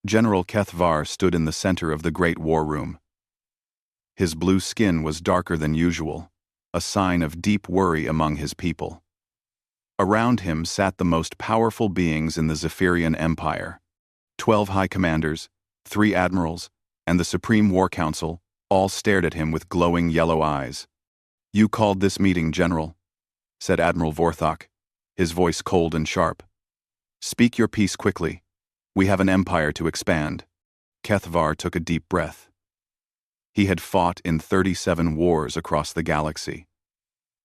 General Kethvar stood in the center of the great war room. His blue skin was darker than usual, a sign of deep worry among his people. Around him sat the most powerful beings in the Zephyrian Empire. 12 high commanders, 3 admirals, and the Supreme War Council all stared at him with glowing yellow eyes. "You called this meeting, General," said Admiral Vorthok, his voice cold and sharp. "Speak your piece quickly. We have an empire to expand." Kethvar took a deep breath. He had fought in 37 wars across the galaxy.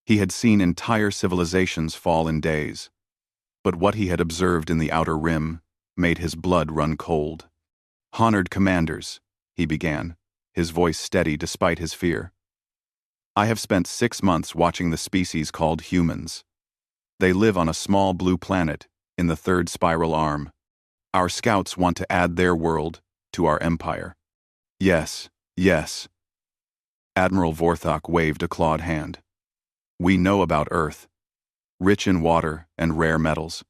He had seen entire civilizations fall in days. But what he had observed in the Outer Rim made his blood run cold. "Honored commanders," he began, his voice steady despite his fear. "I have spent 6 months watching the species called humans. They live on a small blue planet in the third spiral arm. Our scouts want to add their world to our empire." "Yes, yes." Admiral Vorthok waved a clawed hand. "We know about Earth. Rich in water and rare metals.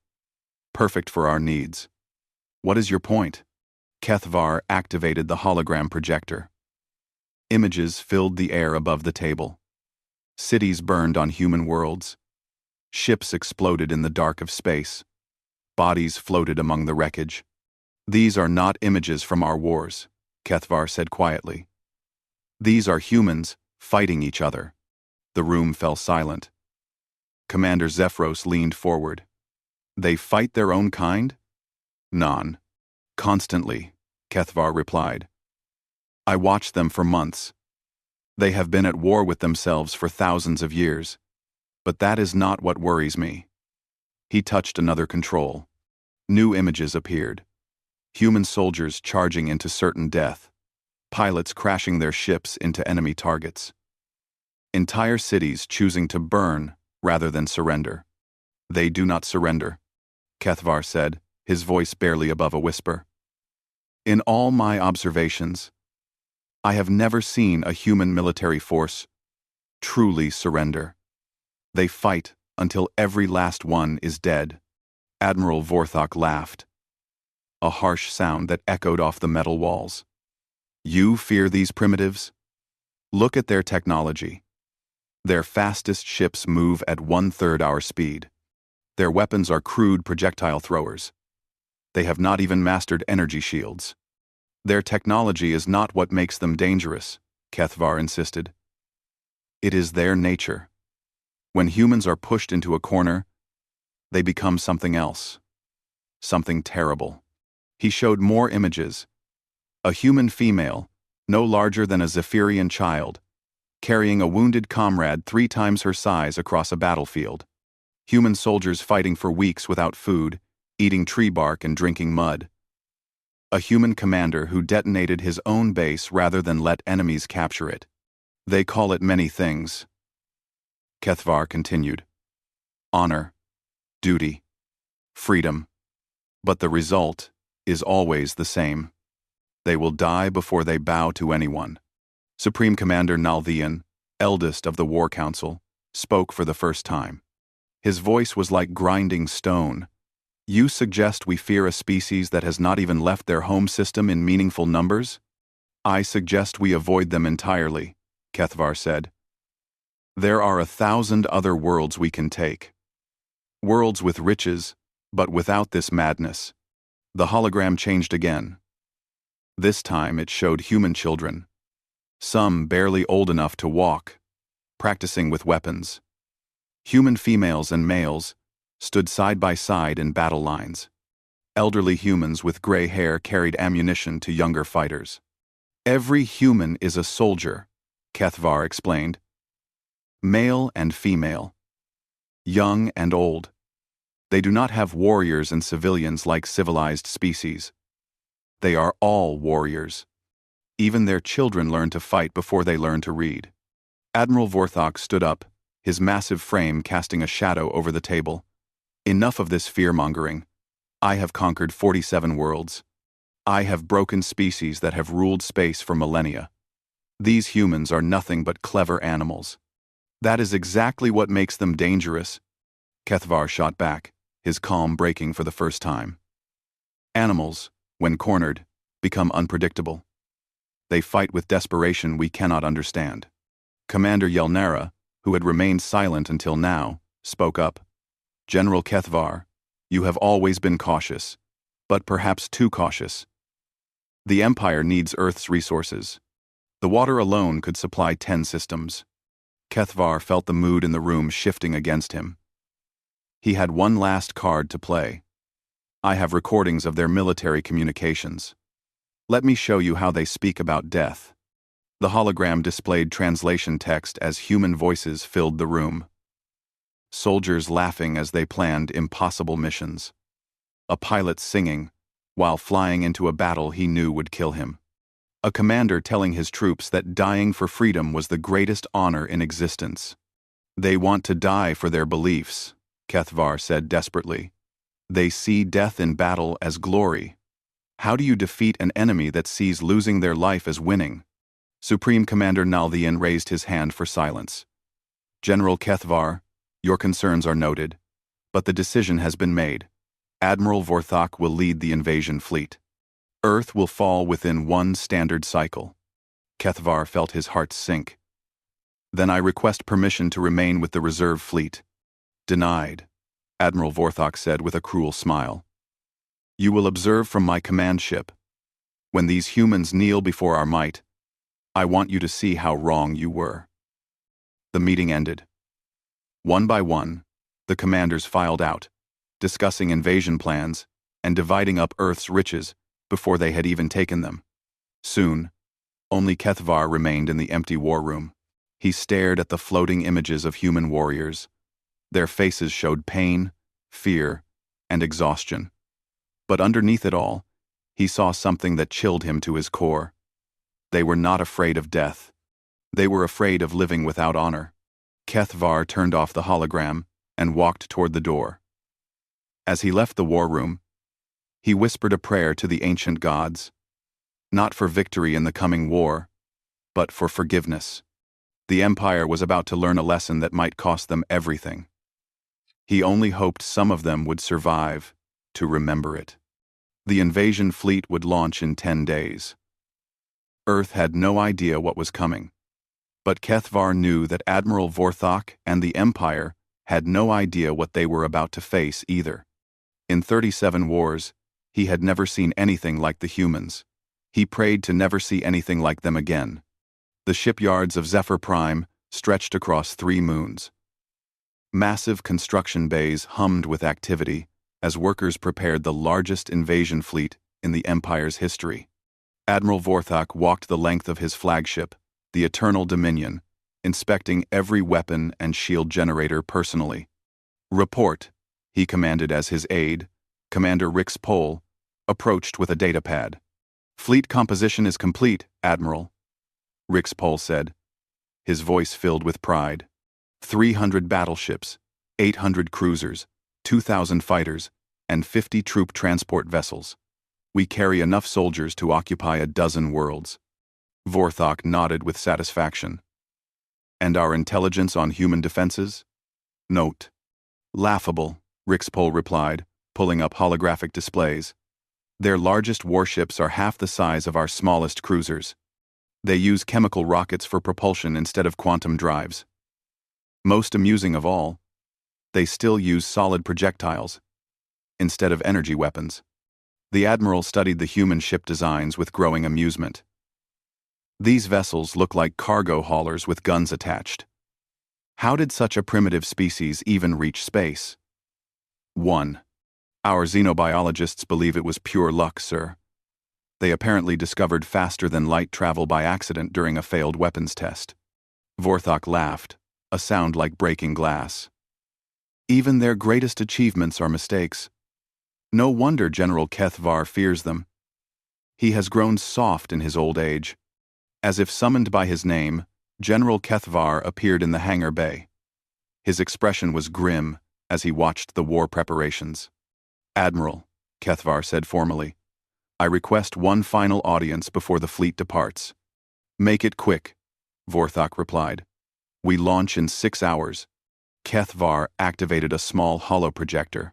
Perfect for our needs. What is your point?" Kethvar activated the hologram projector. Images filled the air above the table. Cities burned on human worlds. Ships exploded in the dark of space. Bodies floated among the wreckage. "These are not images from our wars," Kethvar said quietly. "These are humans fighting each other." The room fell silent. Commander Zephyros leaned forward. "They fight their own kind?" "Non. Constantly," Kethvar replied. "I watched them for months. They have been at war with themselves for thousands of years. But that is not what worries me." He touched another control. New images appeared. Human soldiers charging into certain death. Pilots crashing their ships into enemy targets. Entire cities choosing to burn rather than surrender. "They do not surrender," Kethvar said, his voice barely above a whisper. "In all my observations, I have never seen a human military force truly surrender. They fight until every last one is dead." Admiral Vorthok laughed, a harsh sound that echoed off the metal walls. "You fear these primitives? Look at their technology. Their fastest ships move at 1/3 our speed. Their weapons are crude projectile throwers. They have not even mastered energy shields. Their technology is not what makes them dangerous," Kethvar insisted. "It is their nature. When humans are pushed into a corner, they become something else. Something terrible." He showed more images. A human female, no larger than a Zephyrian child, carrying a wounded comrade 3 times her size across a battlefield. Human soldiers fighting for weeks without food, eating tree bark and drinking mud. A human commander who detonated his own base rather than let enemies capture it. "They call it many things," Kethvar continued. "Honor, duty, freedom. But the result is always the same. They will die before they bow to anyone." Supreme Commander Nalthian, eldest of the War Council, spoke for the first time. His voice was like grinding stone. "You suggest we fear a species that has not even left their home system in meaningful numbers? I suggest we avoid them entirely," Kethvar said. "There are 1,000 other worlds we can take. Worlds with riches, but without this madness." The hologram changed again. This time it showed human children, some barely old enough to walk, practicing with weapons. Human females and males stood side by side in battle lines. Elderly humans with gray hair carried ammunition to younger fighters. "Every human is a soldier," Kethvar explained. "Male and female. Young and old. They do not have warriors and civilians like civilized species. They are all warriors. Even their children learn to fight before they learn to read." Admiral Vorthok stood up, his massive frame casting a shadow over the table. "Enough of this fear-mongering. I have conquered 47 worlds. I have broken species that have ruled space for millennia. These humans are nothing but clever animals. That is exactly what makes them dangerous," Kethvar shot back, his calm breaking for the first time. "Animals, when cornered, become unpredictable. They fight with desperation we cannot understand. Commander Yelnara, who had remained silent until now, spoke up. General Kethvar, you have always been cautious, but perhaps too cautious. The Empire needs Earth's resources. The water alone could supply 10 systems. Kethvar felt the mood in the room shifting against him. He had one last card to play. I have recordings of their military communications. Let me show you how they speak about death. The hologram displayed translation text as human voices filled the room. Soldiers laughing as they planned impossible missions. A pilot singing, while flying into a battle he knew would kill him. A commander telling his troops that dying for freedom was the greatest honor in existence. They want to die for their beliefs, Kethvar said desperately. They see death in battle as glory. How do you defeat an enemy that sees losing their life as winning? Supreme Commander Nalthian raised his hand for silence. General Kethvar, your concerns are noted, but the decision has been made. Admiral Vorthok will lead the invasion fleet. Earth will fall within one standard cycle. Kethvar felt his heart sink. Then I request permission to remain with the reserve fleet. Denied, Admiral Vorthok said with a cruel smile. You will observe from my command ship. When these humans kneel before our might, I want you to see how wrong you were. The meeting ended. One by one, the commanders filed out, discussing invasion plans and dividing up Earth's riches before they had even taken them. Soon, only Kethvar remained in the empty war room. He stared at the floating images of human warriors. Their faces showed pain, fear, and exhaustion. But underneath it all, he saw something that chilled him to his core. They were not afraid of death. They were afraid of living without honor. Kethvar turned off the hologram and walked toward the door. As he left the war room, he whispered a prayer to the ancient gods, not for victory in the coming war, but for forgiveness. The Empire was about to learn a lesson that might cost them everything. He only hoped some of them would survive to remember it. The invasion fleet would launch in 10 days. Earth had no idea what was coming, but Kethvar knew that Admiral Vorthok and the Empire had no idea what they were about to face either. In 37 wars, he had never seen anything like the humans. He prayed to never see anything like them again. The shipyards of Zephyr Prime stretched across 3 moons. Massive construction bays hummed with activity as workers prepared the largest invasion fleet in the Empire's history. Admiral Vorthok walked the length of his flagship, the Eternal Dominion, inspecting every weapon and shield generator personally. Report, he commanded as his aide, Commander Rix Pole, approached with a datapad. Fleet composition is complete, Admiral, Rix Pole said, his voice filled with pride. 300 battleships, 800 cruisers, 2,000 fighters, and 50 troop transport vessels. We carry enough soldiers to occupy a dozen worlds. Vorthok nodded with satisfaction. And our intelligence on human defenses? Note. Laughable, Rix Pole replied, pulling up holographic displays. Their largest warships are half the size of our smallest cruisers. They use chemical rockets for propulsion instead of quantum drives. Most amusing of all, they still use solid projectiles instead of energy weapons. The Admiral studied the human ship designs with growing amusement. These vessels look like cargo haulers with guns attached. How did such a primitive species even reach space? 1. Our xenobiologists believe it was pure luck, sir. They apparently discovered faster than light travel by accident during a failed weapons test. Vorthok laughed, a sound like breaking glass. Even their greatest achievements are mistakes. No wonder General Kethvar fears them. He has grown soft in his old age. As if summoned by his name, General Kethvar appeared in the hangar bay. His expression was grim as he watched the war preparations. Admiral, Kethvar said formally, I request one final audience before the fleet departs. Make it quick, Vorthok replied. We launch in 6 hours. Kethvar activated a small holoprojector.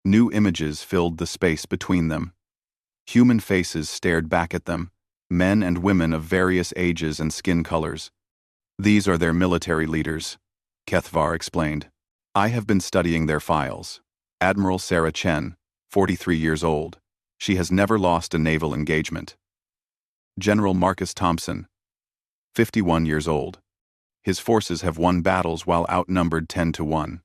New images filled the space between them. Human faces stared back at them, men and women of various ages and skin colors. These are their military leaders, Kethvar explained. I have been studying their files. Admiral Sarah Chen, 43 years old. She has never lost a naval engagement. General Marcus Thompson, 51 years old. His forces have won battles while outnumbered 10-1.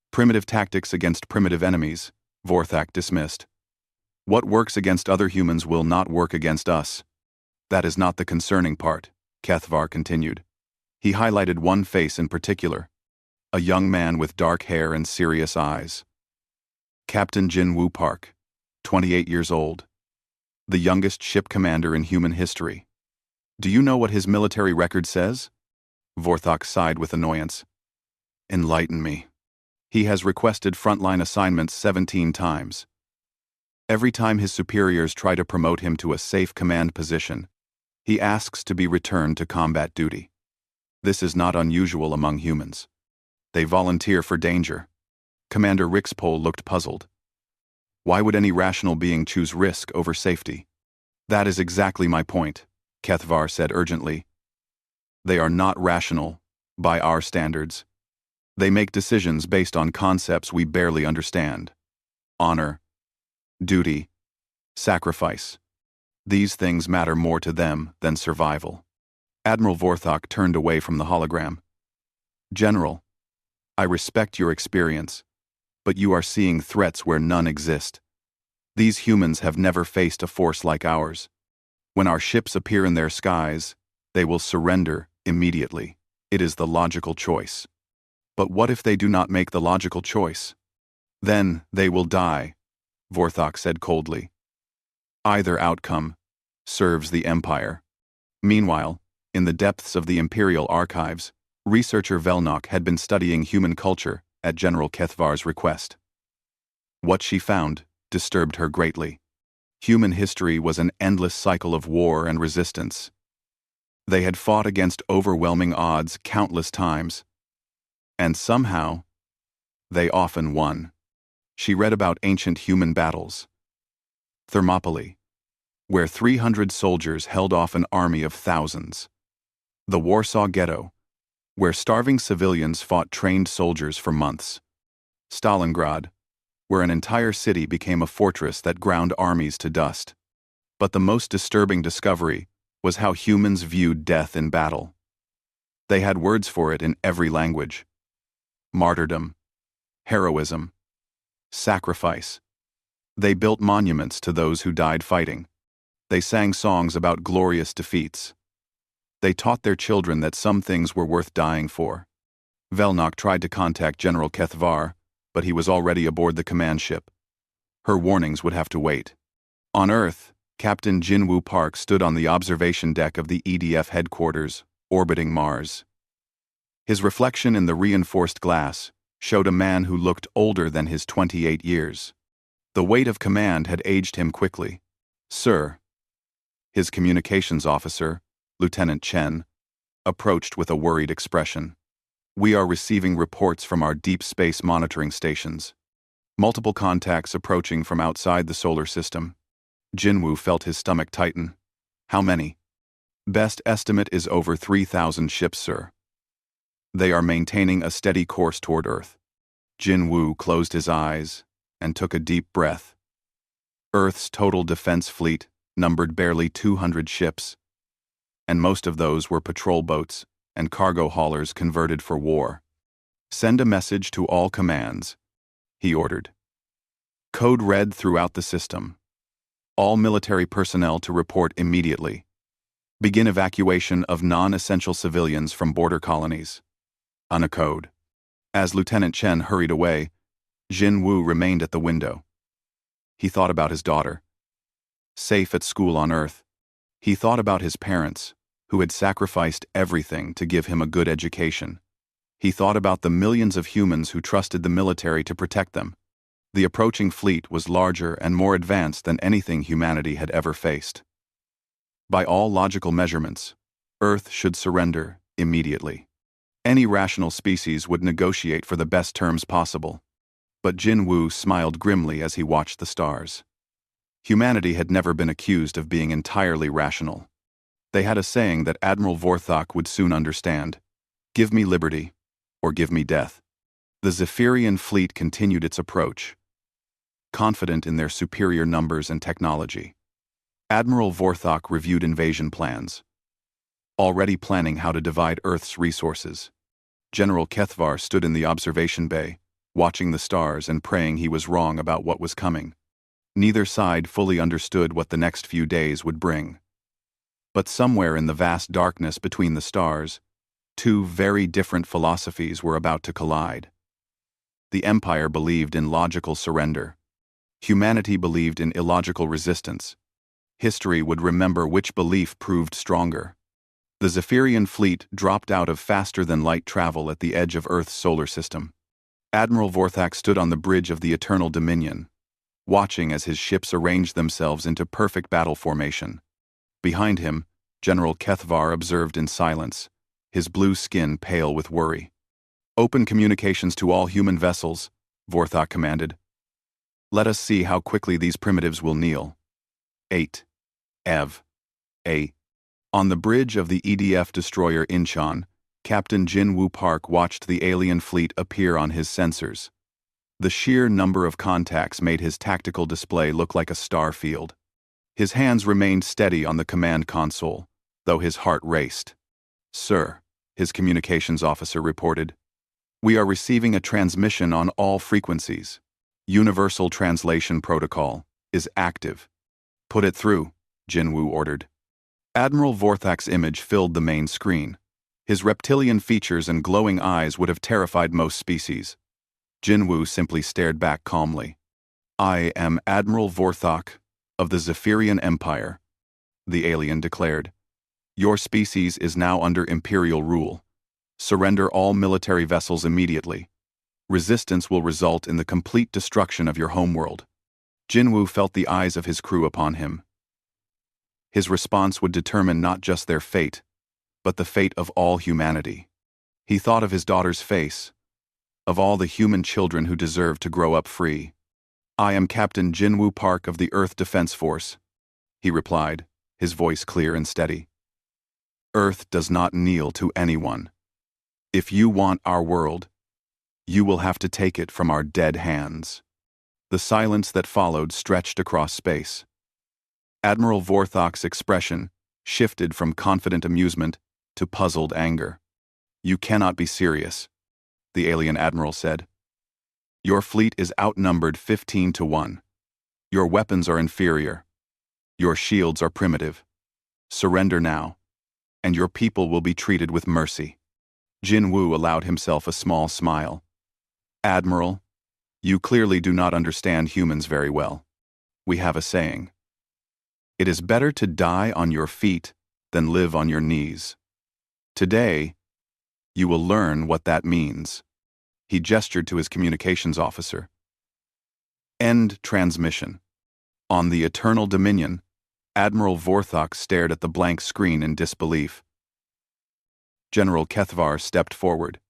Primitive tactics against primitive enemies, Vorthak dismissed. What works against other humans will not work against us. That is not the concerning part, Kethvar continued. He highlighted one face in particular, a young man with dark hair and serious eyes. Captain Jin-Woo Park, 28 years old. The youngest ship commander in human history. Do you know what his military record says? Vorthak sighed with annoyance. Enlighten me. He has requested frontline assignments 17 times. Every time his superiors try to promote him to a safe command position, he asks to be returned to combat duty. This is not unusual among humans. They volunteer for danger. Commander Rixpol looked puzzled. Why would any rational being choose risk over safety? That is exactly my point, Kethvar said urgently. They are not rational, by our standards. They make decisions based on concepts we barely understand. Honor, duty, sacrifice. These things matter more to them than survival. Admiral Vorthak turned away from the hologram. General, I respect your experience, but you are seeing threats where none exist. These humans have never faced a force like ours. When our ships appear in their skies, they will surrender immediately. It is the logical choice. But what if they do not make the logical choice? Then they will die, Vorthak said coldly. Either outcome serves the Empire. Meanwhile, in the depths of the Imperial archives, researcher Velnok had been studying human culture at General Kethvar's request. What she found disturbed her greatly. Human history was an endless cycle of war and resistance. They had fought against overwhelming odds countless times, and somehow, they often won. She read about ancient human battles. Thermopylae, where 300 soldiers held off an army of thousands. The Warsaw Ghetto, where starving civilians fought trained soldiers for months. Stalingrad, where an entire city became a fortress that ground armies to dust. But the most disturbing discovery was how humans viewed death in battle. They had words for it in every language. Martyrdom, heroism, sacrifice. They built monuments to those who died fighting. They sang songs about glorious defeats. They taught their children that some things were worth dying for. Velnok tried to contact General Kethvar, but he was already aboard the command ship. Her warnings would have to wait. On Earth, Captain Jin-Woo Park stood on the observation deck of the EDF headquarters, orbiting Mars. His reflection in the reinforced glass showed a man who looked older than his 28 years. The weight of command had aged him quickly. Sir, his communications officer, Lieutenant Chen, approached with a worried expression. We are receiving reports from our deep space monitoring stations. Multiple contacts approaching from outside the solar system. Jin-Woo felt his stomach tighten. How many? Best estimate is over 3,000 ships, sir. They are maintaining a steady course toward Earth. Jin-Woo closed his eyes and took a deep breath. Earth's total defense fleet numbered barely 200 ships, and most of those were patrol boats and cargo haulers converted for war. Send a message to all commands, he ordered. Code red throughout the system. All military personnel to report immediately. Begin evacuation of non-essential civilians from border colonies. On a code. As Lieutenant Chen hurried away, Jin-Woo remained at the window. He thought about his daughter. Safe at school on Earth. He thought about his parents, who had sacrificed everything to give him a good education. He thought about the millions of humans who trusted the military to protect them. The approaching fleet was larger and more advanced than anything humanity had ever faced. By all logical measurements, Earth should surrender immediately. Any rational species would negotiate for the best terms possible. But Jin-Woo smiled grimly as he watched the stars. Humanity had never been accused of being entirely rational. They had a saying that Admiral Vorthok would soon understand: give me liberty, or give me death. The Zephyrian fleet continued its approach, confident in their superior numbers and technology. Admiral Vorthok reviewed invasion plans, already planning how to divide Earth's resources. General Kethvar stood in the observation bay, watching the stars and praying he was wrong about what was coming. Neither side fully understood what the next few days would bring. But somewhere in the vast darkness between the stars, two very different philosophies were about to collide. The Empire believed in logical surrender. Humanity believed in illogical resistance. History would remember which belief proved stronger. The Zephyrian fleet dropped out of faster-than-light travel at the edge of Earth's solar system. Admiral Vorthok stood on the bridge of the Eternal Dominion, watching as his ships arranged themselves into perfect battle formation. Behind him, General Kethvar observed in silence, his blue skin pale with worry. "Open communications to all human vessels," Vorthok commanded. "Let us see how quickly these primitives will kneel." 8. Ev. A. On the bridge of the EDF destroyer Incheon, Captain Jin-Woo Park watched the alien fleet appear on his sensors. The sheer number of contacts made his tactical display look like a star field. His hands remained steady on the command console, though his heart raced. "Sir," his communications officer reported, "we are receiving a transmission on all frequencies. Universal Translation Protocol is active." "Put it through," Jin-Woo ordered. Admiral Vorthok's image filled the main screen. His reptilian features and glowing eyes would have terrified most species. Jin-Woo simply stared back calmly. "I am Admiral Vorthok of the Zephyrian Empire," the alien declared. "Your species is now under Imperial rule. Surrender all military vessels immediately. Resistance will result in the complete destruction of your homeworld." Jin-Woo felt the eyes of his crew upon him. His response would determine not just their fate, but the fate of all humanity. He thought of his daughter's face, of all the human children who deserve to grow up free. "I am Captain Jin-Woo Park of the Earth Defense Force," he replied, his voice clear and steady. "Earth does not kneel to anyone. If you want our world, you will have to take it from our dead hands." The silence that followed stretched across space. Admiral Vorthok's expression shifted from confident amusement to puzzled anger. "You cannot be serious," the alien admiral said. "Your fleet is outnumbered 15 to 1. Your weapons are inferior. Your shields are primitive. Surrender now, and your people will be treated with mercy." Jin-Woo allowed himself a small smile. "Admiral, you clearly do not understand humans very well. We have a saying: it is better to die on your feet than live on your knees. Today, you will learn what that means." He gestured to his communications officer. End transmission. On the Eternal Dominion, Admiral Vorthok stared at the blank screen in disbelief. General Kethvar stepped forward.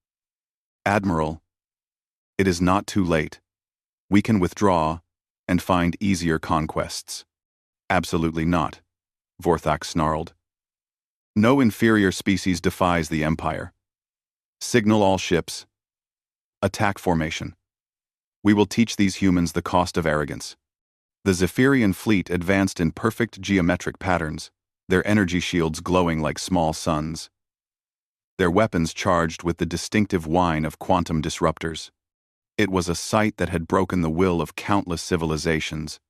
"Admiral, it is not too late. We can withdraw and find easier conquests." "Absolutely not," Vorthok snarled. "No inferior species defies the Empire. Signal all ships. Attack formation. We will teach these humans the cost of arrogance." The Zephyrian fleet advanced in perfect geometric patterns, their energy shields glowing like small suns. Their weapons charged with the distinctive whine of quantum disruptors. It was a sight that had broken the will of countless civilizations.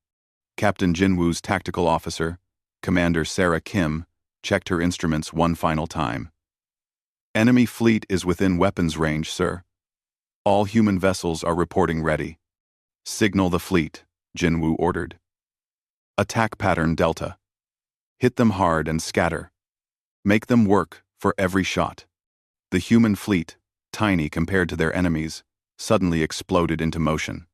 Captain Jin-Woo's tactical officer, Commander Sarah Kim, checked her instruments one final time. "Enemy fleet is within weapons range, sir. All human vessels are reporting ready." "Signal the fleet," Jin-Woo ordered. "Attack pattern Delta. Hit them hard and scatter. Make them work for every shot." The human fleet, tiny compared to their enemies, suddenly exploded into motion.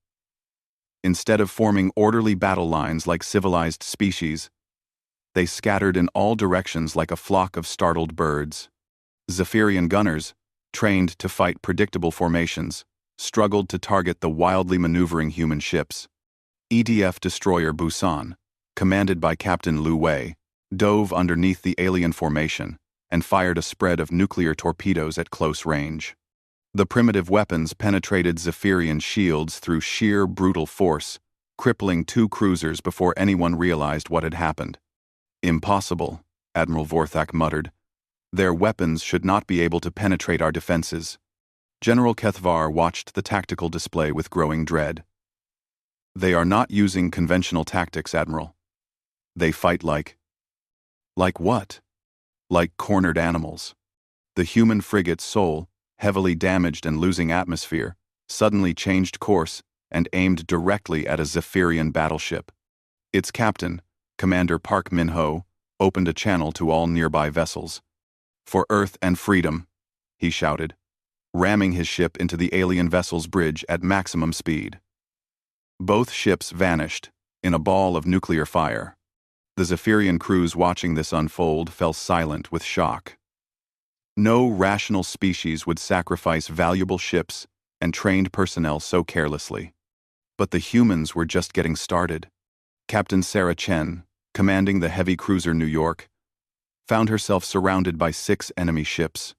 Instead of forming orderly battle lines like civilized species, they scattered in all directions like a flock of startled birds. Zephyrian gunners, trained to fight predictable formations, struggled to target the wildly maneuvering human ships. EDF destroyer Busan, commanded by Captain Lu Wei, dove underneath the alien formation and fired a spread of nuclear torpedoes at close range. The primitive weapons penetrated Zephyrian shields through sheer brutal force, crippling 2 cruisers before anyone realized what had happened. "Impossible," Admiral Vorthak muttered. "Their weapons should not be able to penetrate our defenses." General Kethvar watched the tactical display with growing dread. "They are not using conventional tactics, Admiral. They fight like..." "Like what?" "Like cornered animals." The human frigate Sol, heavily damaged and losing atmosphere, suddenly changed course and aimed directly at a Zephyrian battleship. Its captain, Commander Park Min-ho, opened a channel to all nearby vessels. "For Earth and freedom," he shouted, ramming his ship into the alien vessel's bridge at maximum speed. Both ships vanished in a ball of nuclear fire. The Zephyrian crews watching this unfold fell silent with shock. No rational species would sacrifice valuable ships and trained personnel so carelessly. But the humans were just getting started. Captain Sarah Chen, commanding the heavy cruiser New York, found herself surrounded by 6 enemy ships.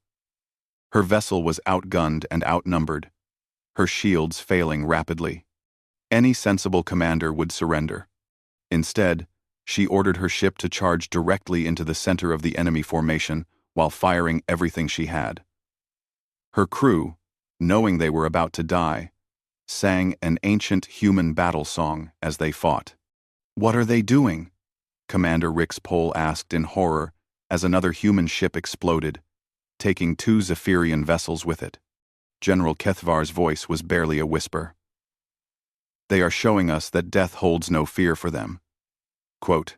Her vessel was outgunned and outnumbered, her shields failing rapidly. Any sensible commander would surrender. Instead, she ordered her ship to charge directly into the center of the enemy formation while firing everything she had. Her crew, knowing they were about to die, sang an ancient human battle song as they fought. "What are they doing?" Commander Rix Pole asked in horror as another human ship exploded, taking 2 Zephyrian vessels with it. General Kethvar's voice was barely a whisper. "They are showing us that death holds no fear for them." Quote,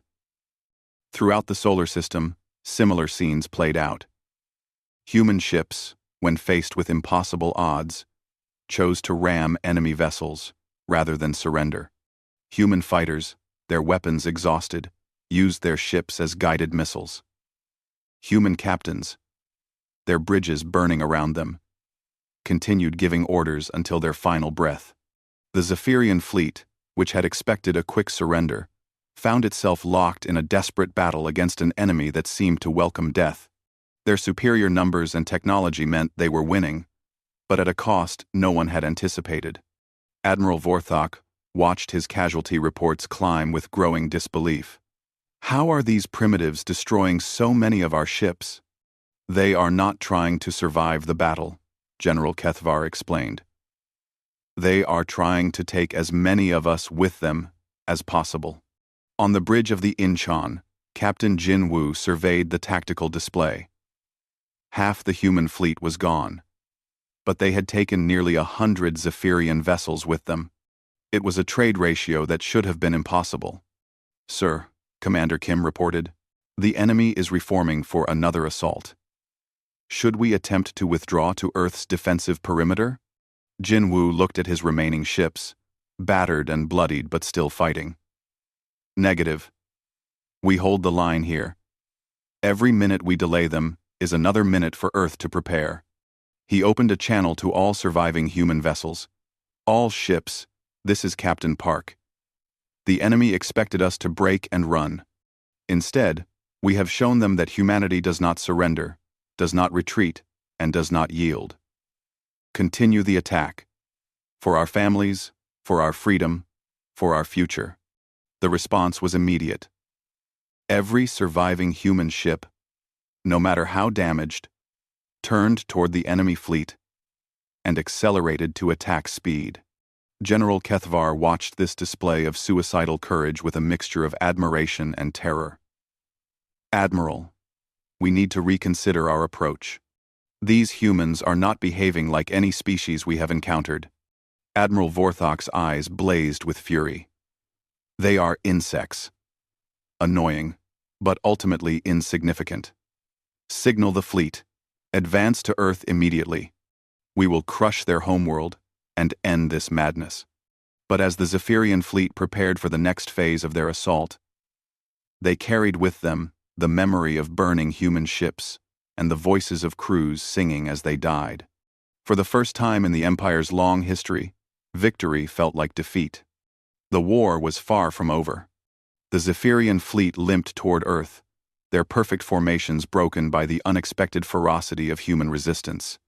"Throughout the solar system, similar scenes played out. Human ships, when faced with impossible odds, chose to ram enemy vessels rather than surrender. Human fighters, their weapons exhausted, used their ships as guided missiles. Human captains, their bridges burning around them, continued giving orders until their final breath. The Zephyrian fleet, which had expected a quick surrender, found itself locked in a desperate battle against an enemy that seemed to welcome death. Their superior numbers and technology meant they were winning, but at a cost no one had anticipated. Admiral Vorthak watched his casualty reports climb with growing disbelief. "How are these primitives destroying so many of our ships?" "They are not trying to survive the battle," General Kethvar explained. "They are trying to take as many of us with them as possible." On the bridge of the Incheon, Captain Jin Woo surveyed the tactical display. Half the human fleet was gone, but they had taken nearly 100 Zephyrian vessels with them. It was a trade ratio that should have been impossible. "Sir," Commander Kim reported, "the enemy is reforming for another assault. Should we attempt to withdraw to Earth's defensive perimeter?" Jin Woo looked at his remaining ships, battered and bloodied but still fighting. "Negative. We hold the line here. Every minute we delay them is another minute for Earth to prepare." He opened a channel to all surviving human vessels. "All ships, this is Captain Park. The enemy expected us to break and run. Instead, we have shown them that humanity does not surrender, does not retreat, and does not yield. Continue the attack. For our families, for our freedom, for our future." The response was immediate. Every surviving human ship, no matter how damaged, turned toward the enemy fleet and accelerated to attack speed. General Kethvar watched this display of suicidal courage with a mixture of admiration and terror. "Admiral, we need to reconsider our approach. These humans are not behaving like any species we have encountered." Admiral Vorthak's eyes blazed with fury. "They are insects. Annoying, but ultimately insignificant. Signal the fleet. Advance to Earth immediately. We will crush their homeworld and end this madness." But as the Zephyrian fleet prepared for the next phase of their assault, they carried with them the memory of burning human ships and the voices of crews singing as they died. For the first time in the Empire's long history, victory felt like defeat. The war was far from over. The Zephyrian fleet limped toward Earth, their perfect formations broken by the unexpected ferocity of human resistance.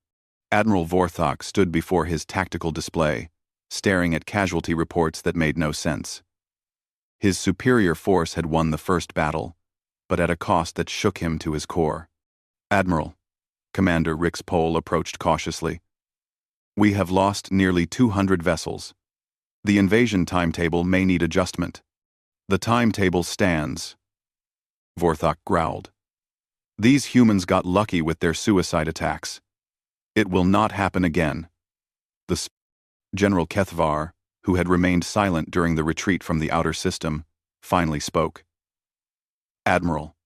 Admiral Vorthok stood before his tactical display, staring at casualty reports that made no sense. His superior force had won the first battle, but at a cost that shook him to his core. "Admiral," Commander Rix Pole approached cautiously, "we have lost nearly 200 vessels. The invasion timetable may need adjustment." "The timetable stands," Vorthok growled. "These humans got lucky with their suicide attacks. It will not happen again." General Kethvar, who had remained silent during the retreat from the outer system, finally spoke. "Admiral,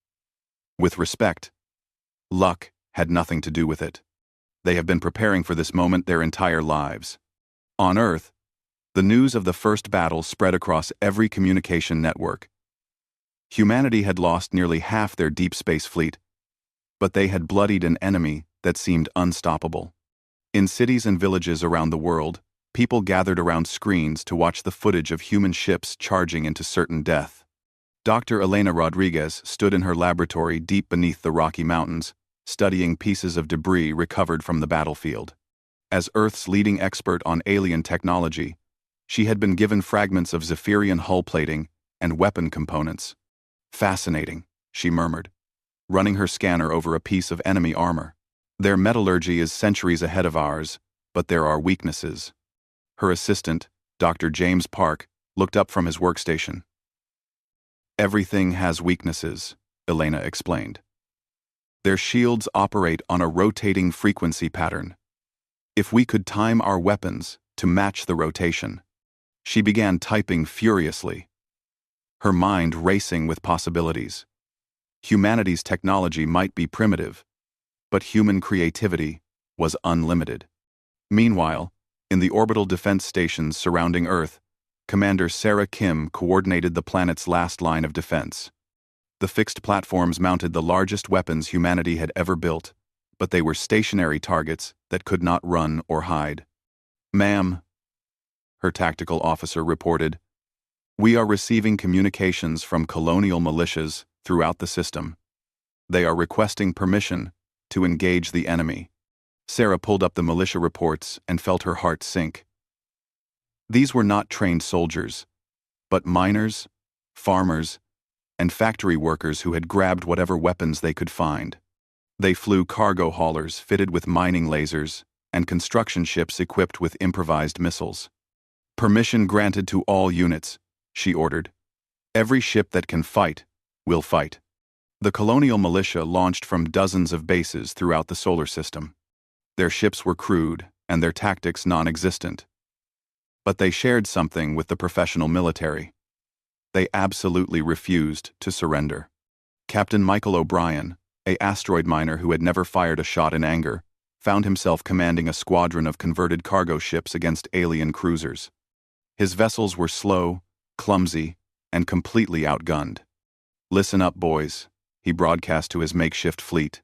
with respect, luck had nothing to do with it. They have been preparing for this moment their entire lives. On Earth, the news of the first battle spread across every communication network. Humanity had lost nearly half their deep space fleet, but they had bloodied an enemy that seemed unstoppable. In cities and villages around the world, people gathered around screens to watch the footage of human ships charging into certain death. Dr. Elena Rodriguez stood in her laboratory deep beneath the Rocky Mountains, studying pieces of debris recovered from the battlefield. As Earth's leading expert on alien technology, she had been given fragments of Zephyrian hull plating and weapon components. "Fascinating," she murmured, running her scanner over a piece of enemy armor. "Their metallurgy is centuries ahead of ours, but there are weaknesses." Her assistant, Dr. James Park, looked up from his workstation. "Everything has weaknesses," Elena explained. "Their shields operate on a rotating frequency pattern. If we could time our weapons to match the rotation." She began typing furiously, her mind racing with possibilities. Humanity's technology might be primitive, but human creativity was unlimited. Meanwhile, in the orbital defense stations surrounding Earth, Commander Sarah Kim coordinated the planet's last line of defense. The fixed platforms mounted the largest weapons humanity had ever built, but they were stationary targets that could not run or hide. "Ma'am," her tactical officer reported, "we are receiving communications from colonial militias throughout the system. They are requesting permission to engage the enemy." Sarah pulled up the militia reports and felt her heart sink. These were not trained soldiers, but miners, farmers, and factory workers who had grabbed whatever weapons they could find. They flew cargo haulers fitted with mining lasers and construction ships equipped with improvised missiles. "Permission granted to all units," she ordered. "Every ship that can fight will fight." The colonial militia launched from dozens of bases throughout the solar system. Their ships were crude and their tactics non-existent. But they shared something with the professional military. They absolutely refused to surrender. Captain Michael O'Brien, an asteroid miner who had never fired a shot in anger, found himself commanding a squadron of converted cargo ships against alien cruisers. His vessels were slow, clumsy, and completely outgunned. "Listen up, boys," he broadcast to his makeshift fleet.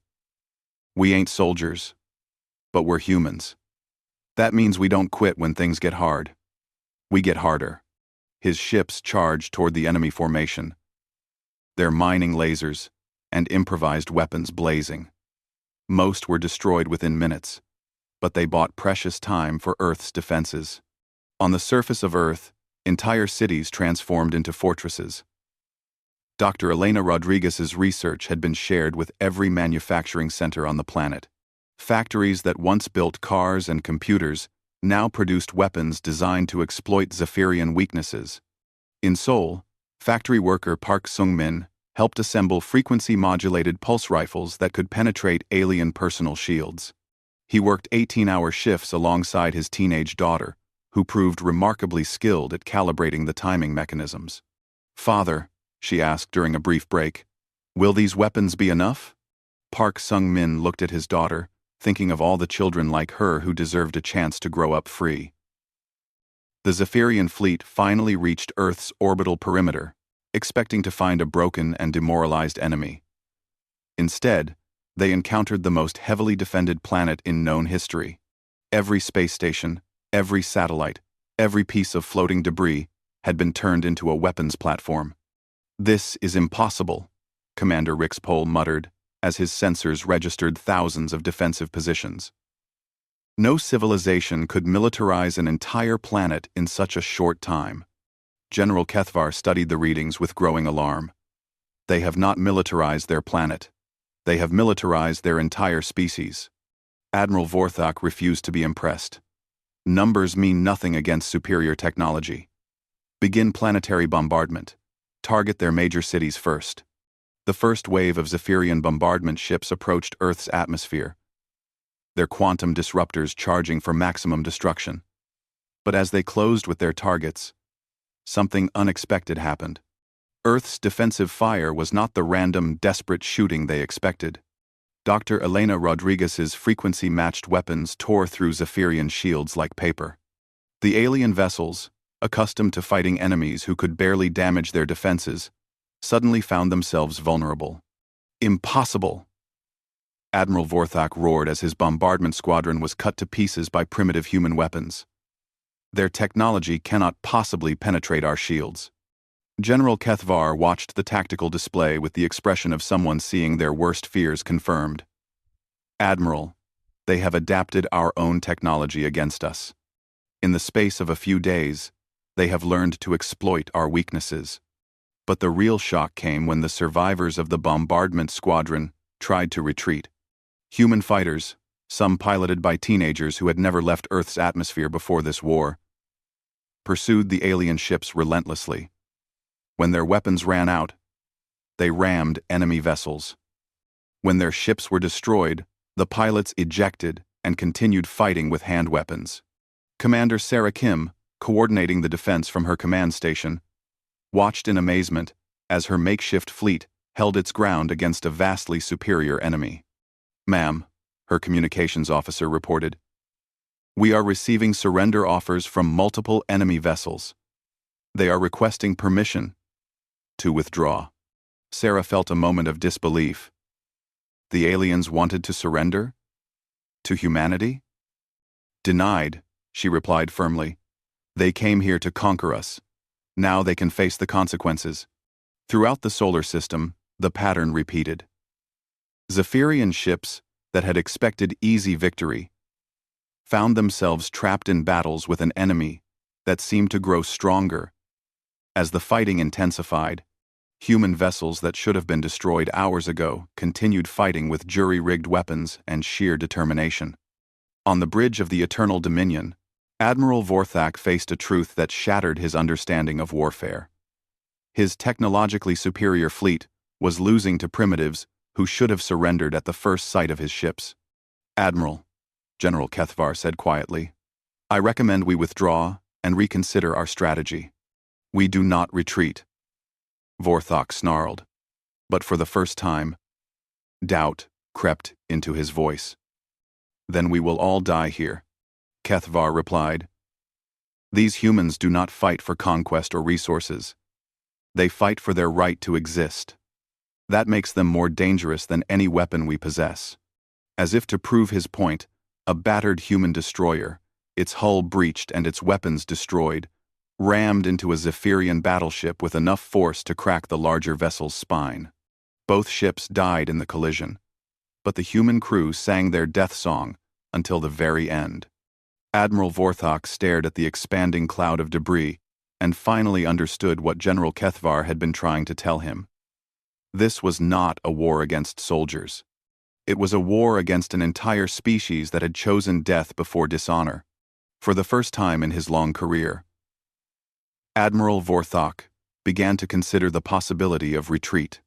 "We ain't soldiers, but we're humans. That means we don't quit when things get hard. We get harder." His ships charged toward the enemy formation, their mining lasers and improvised weapons blazing. Most were destroyed within minutes, but they bought precious time for Earth's defenses. On the surface of Earth, entire cities transformed into fortresses. Dr. Elena Rodriguez's research had been shared with every manufacturing center on the planet. Factories that once built cars and computers now produced weapons designed to exploit Zephyrian weaknesses. In Seoul, factory worker Park Sung-min helped assemble frequency-modulated pulse rifles that could penetrate alien personal shields. He worked 18-hour shifts alongside his teenage daughter, who proved remarkably skilled at calibrating the timing mechanisms. "Father," she asked during a brief break, "will these weapons be enough?" Park Sung-min looked at his daughter, thinking of all the children like her who deserved a chance to grow up free. The Zephyrian fleet finally reached Earth's orbital perimeter, expecting to find a broken and demoralized enemy. Instead, they encountered the most heavily defended planet in known history. Every space station, every satellite, every piece of floating debris had been turned into a weapons platform. "This is impossible," Commander Rixpole muttered, as his sensors registered thousands of defensive positions. No civilization could militarize an entire planet in such a short time. General Kethvar studied the readings with growing alarm. They have not militarized their planet. They have militarized their entire species. Admiral Vorthok refused to be impressed. Numbers mean nothing against superior technology. Begin planetary bombardment. Target their major cities first. The first wave of Zephyrian bombardment ships approached Earth's atmosphere, their quantum disruptors charging for maximum destruction. But as they closed with their targets, something unexpected happened. Earth's defensive fire was not the random, desperate shooting they expected. Dr. Elena Rodriguez's frequency-matched weapons tore through Zephyrian shields like paper. The alien vessels, accustomed to fighting enemies who could barely damage their defenses, suddenly found themselves vulnerable. Impossible! Admiral Vorthok roared as his bombardment squadron was cut to pieces by primitive human weapons. Their technology cannot possibly penetrate our shields. General Kethvar watched the tactical display with the expression of someone seeing their worst fears confirmed. "Admiral, they have adapted our own technology against us. In the space of a few days, they have learned to exploit our weaknesses." But the real shock came when the survivors of the bombardment squadron tried to retreat. Human fighters, some piloted by teenagers who had never left Earth's atmosphere before this war, pursued the alien ships relentlessly. When their weapons ran out, they rammed enemy vessels. When their ships were destroyed, the pilots ejected and continued fighting with hand weapons. Commander Sarah Kim, coordinating the defense from her command station, watched in amazement as her makeshift fleet held its ground against a vastly superior enemy. "Ma'am," her communications officer reported, "we are receiving surrender offers from multiple enemy vessels. They are requesting permission to withdraw." Sarah felt a moment of disbelief. The aliens wanted to surrender? To humanity? "Denied," she replied firmly. "They came here to conquer us. Now they can face the consequences." Throughout the solar system, the pattern repeated. Zephyrian ships that had expected easy victory found themselves trapped in battles with an enemy that seemed to grow stronger. As the fighting intensified, human vessels that should have been destroyed hours ago continued fighting with jury-rigged weapons and sheer determination. On the bridge of the Eternal Dominion, Admiral Vorthok faced a truth that shattered his understanding of warfare. His technologically superior fleet was losing to primitives who should have surrendered at the first sight of his ships. "Admiral," General Kethvar said quietly, "I recommend we withdraw and reconsider our strategy. We do not retreat." Vorthok snarled, but for the first time, doubt crept into his voice. "Then we will all die here," Kethvar replied. "These humans do not fight for conquest or resources. They fight for their right to exist. That makes them more dangerous than any weapon we possess." As if to prove his point, a battered human destroyer, its hull breached and its weapons destroyed, rammed into a Zephyrian battleship with enough force to crack the larger vessel's spine. Both ships died in the collision, but the human crew sang their death song until the very end. Admiral Vorthok stared at the expanding cloud of debris and finally understood what General Kethvar had been trying to tell him. This was not a war against soldiers. It was a war against an entire species that had chosen death before dishonor. For the first time in his long career, Admiral Vorthok began to consider the possibility of retreat.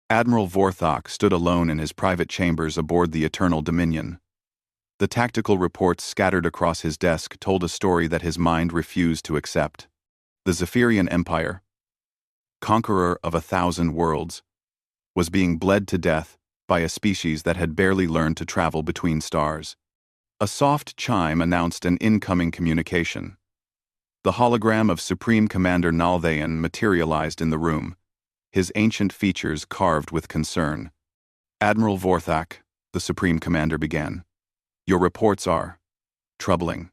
Admiral Vorthok stood alone in his private chambers aboard the Eternal Dominion. The tactical reports scattered across his desk told a story that his mind refused to accept. The Zephyrian Empire, conqueror of 1,000 worlds, was being bled to death by a species that had barely learned to travel between stars. A soft chime announced an incoming communication. The hologram of Supreme Commander Nalthaean materialized in the room, his ancient features carved with concern. "Admiral Vorthok," the Supreme Commander began, "your reports are troubling.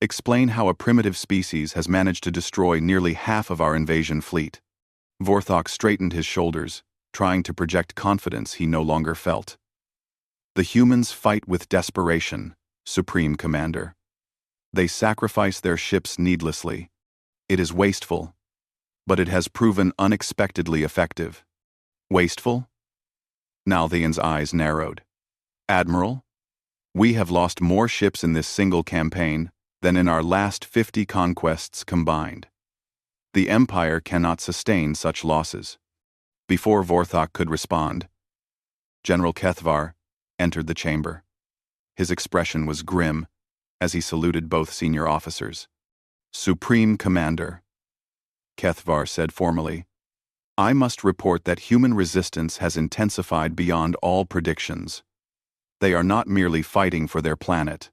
Explain how a primitive species has managed to destroy nearly half of our invasion fleet." Vorthok straightened his shoulders, trying to project confidence he no longer felt. The humans fight with desperation, Supreme Commander. They sacrifice their ships needlessly. It is wasteful, but it has proven unexpectedly effective. Wasteful? Nalthian's eyes narrowed. Admiral, we have lost more ships in this single campaign than in our last 50 conquests combined. The Empire cannot sustain such losses. Before Vorthok could respond, General Kethvar entered the chamber. His expression was grim as he saluted both senior officers. Supreme Commander, Kethvar said formally, I must report that human resistance has intensified beyond all predictions. They are not merely fighting for their planet.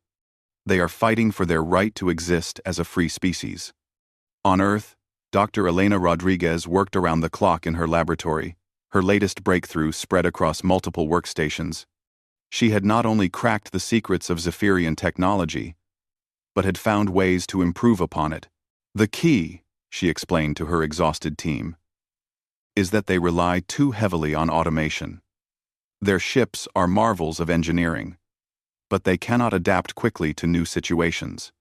They are fighting for their right to exist as a free species. On Earth, Dr. Elena Rodriguez worked around the clock in her laboratory. Her latest breakthrough spread across multiple workstations. She had not only cracked the secrets of Zephyrian technology, but had found ways to improve upon it. The key, she explained to her exhausted team, is that they rely too heavily on automation. Their ships are marvels of engineering, but they cannot adapt quickly to new situations.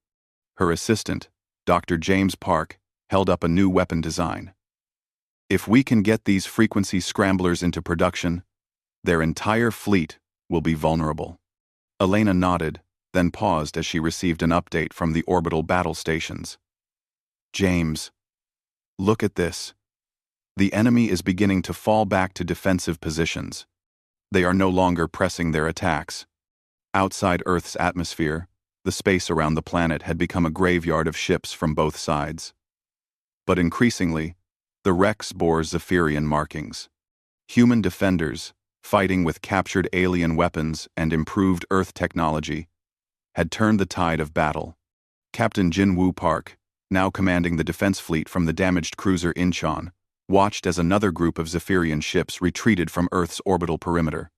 Her assistant, Dr. James Park, held up a new weapon design. If we can get these frequency scramblers into production, their entire fleet will be vulnerable. Elena nodded, then paused as she received an update from the orbital battle stations. James, look at this. The enemy is beginning to fall back to defensive positions. They are no longer pressing their attacks. Outside Earth's atmosphere, the space around the planet had become a graveyard of ships from both sides. But increasingly, the wrecks bore Zephyrian markings. Human defenders, fighting with captured alien weapons and improved Earth technology, had turned the tide of battle. Captain Jin-Woo Park, now commanding the defense fleet from the damaged cruiser Incheon, watched as another group of Zephyrian ships retreated from Earth's orbital perimeter.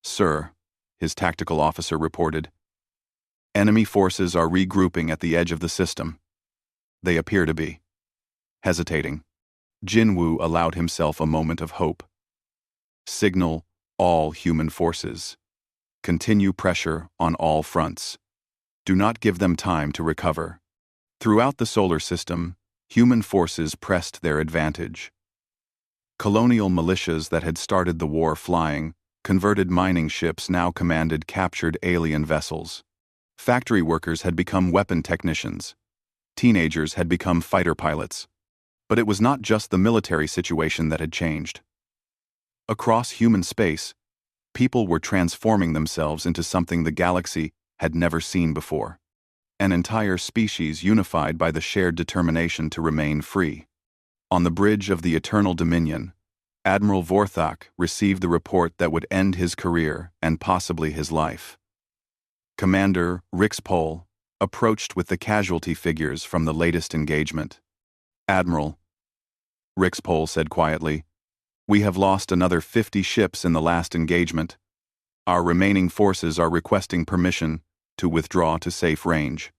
Sir, his tactical officer reported, enemy forces are regrouping at the edge of the system. They appear to be. Hesitating, Jin-Woo allowed himself a moment of hope. Signal all human forces. Continue pressure on all fronts. Do not give them time to recover. Throughout the solar system, human forces pressed their advantage. Colonial militias that had started the war flying, converted mining ships now commanded captured alien vessels. Factory workers had become weapon technicians. Teenagers had become fighter pilots. But it was not just the military situation that had changed. Across human space, people were transforming themselves into something the galaxy had never seen before. An entire species unified by the shared determination to remain free. On the bridge of the Eternal Dominion, Admiral Vorthok received the report that would end his career and possibly his life. Commander Rixpol approached with the casualty figures from the latest engagement. Admiral, Rixpol said quietly, we have lost another 50 ships in the last engagement. Our remaining forces are requesting permission to withdraw to safe range.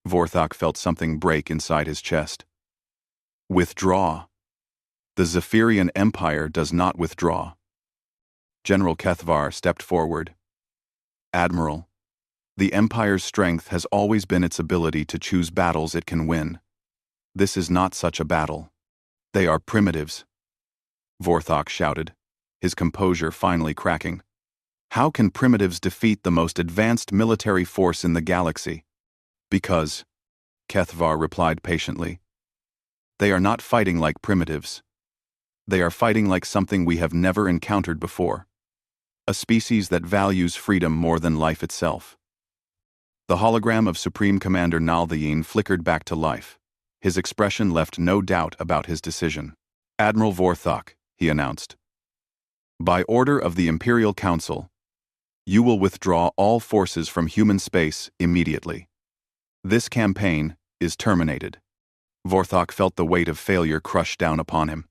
Vorthok felt something break inside his chest. Withdraw. The Zephyrian Empire does not withdraw. General Kethvar stepped forward. Admiral, the Empire's strength has always been its ability to choose battles it can win. This is not such a battle. They are primitives. Vorthok shouted, his composure finally cracking. How can primitives defeat the most advanced military force in the galaxy? Because, Kethvar replied patiently, they are not fighting like primitives. They are fighting like something we have never encountered before. A species that values freedom more than life itself. The hologram of Supreme Commander Nalthian flickered back to life. His expression left no doubt about his decision. Admiral Vorthok, he announced. By order of the Imperial Council, you will withdraw all forces from human space immediately. This campaign is terminated. Vorthok felt the weight of failure crush down upon him.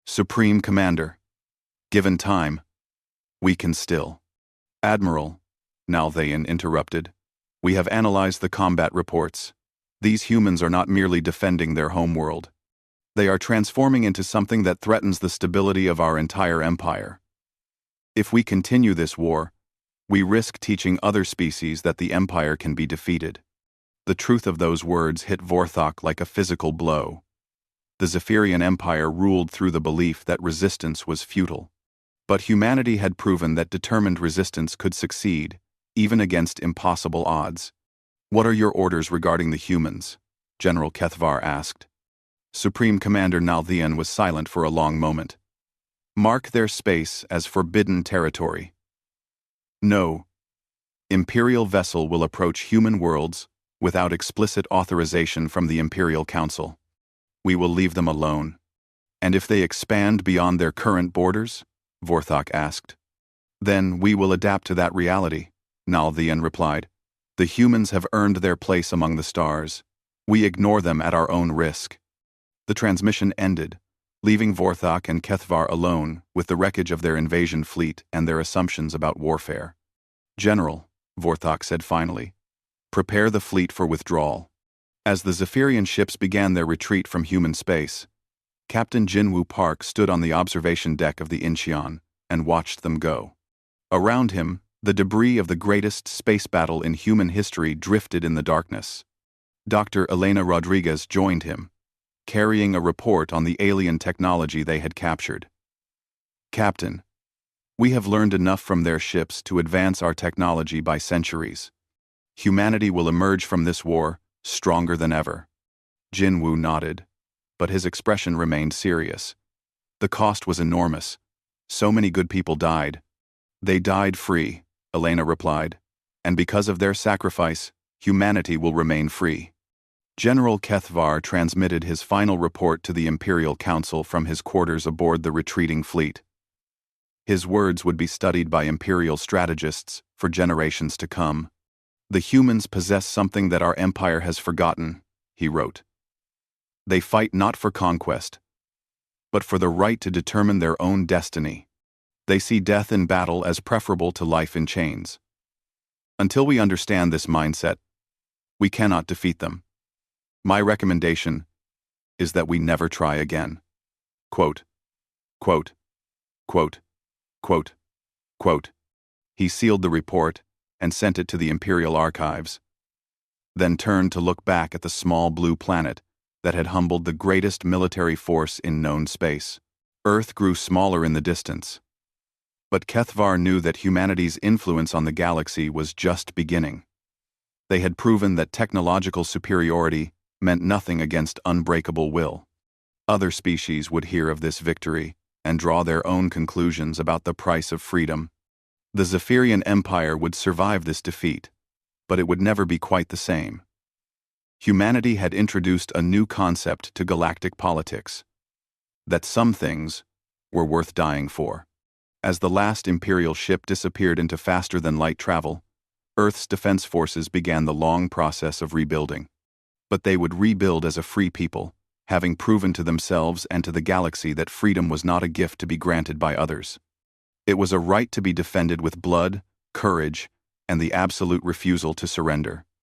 Supreme Commander, given time, we can still. Admiral, Nalthian interrupted, we have analyzed the combat reports. These humans are not merely defending their homeworld. They are transforming into something that threatens the stability of our entire empire. If we continue this war, we risk teaching other species that the empire can be defeated. The truth of those words hit Vorthok like a physical blow. The Zephyrian Empire ruled through the belief that resistance was futile. But humanity had proven that determined resistance could succeed, even against impossible odds. "What are your orders regarding the humans?" General Kethvar asked. Supreme Commander Nalthian was silent for a long moment. "Mark their space as forbidden territory." "No. Imperial vessel will approach human worlds without explicit authorization from the Imperial Council. We will leave them alone." "And if they expand beyond their current borders?" Vorthok asked. "Then we will adapt to that reality," Nalthian replied. "The humans have earned their place among the stars. We ignore them at our own risk." The transmission ended, leaving Vorthok and Kethvar alone with the wreckage of their invasion fleet and their assumptions about warfare. "General," Vorthok said finally, "prepare the fleet for withdrawal." As the Zephyrian ships began their retreat from human space, Captain Jinwoo Park stood on the observation deck of the Incheon and watched them go. Around him, the debris of the greatest space battle in human history drifted in the darkness. Dr. Elena Rodriguez joined him, carrying a report on the alien technology they had captured. "Captain, we have learned enough from their ships to advance our technology by centuries. Humanity will emerge from this war stronger than ever." Jinwoo nodded, but his expression remained serious. "The cost was enormous. So many good people died." "They died free," Elena replied, "and because of their sacrifice, humanity will remain free." General Kethvar transmitted his final report to the Imperial Council from his quarters aboard the retreating fleet. His words would be studied by Imperial strategists for generations to come. "The humans possess something that our empire has forgotten," he wrote. "They fight not for conquest, but for the right to determine their own destiny. They see death in battle as preferable to life in chains. Until we understand this mindset, we cannot defeat them. My recommendation is that we never try again." Quote, quote, quote, quote, quote. He sealed the report and sent it to the Imperial Archives, then turned to look back at the small blue planet that had humbled the greatest military force in known space. Earth grew smaller in the distance. But Kethvar knew that humanity's influence on the galaxy was just beginning. They had proven that technological superiority meant nothing against unbreakable will. Other species would hear of this victory and draw their own conclusions about the price of freedom. The Zephyrian Empire would survive this defeat, but it would never be quite the same. Humanity had introduced a new concept to galactic politics: that some things were worth dying for. As the last Imperial ship disappeared into faster-than-light travel, Earth's defense forces began the long process of rebuilding. But they would rebuild as a free people, having proven to themselves and to the galaxy that freedom was not a gift to be granted by others. It was a right to be defended with blood, courage, and the absolute refusal to surrender.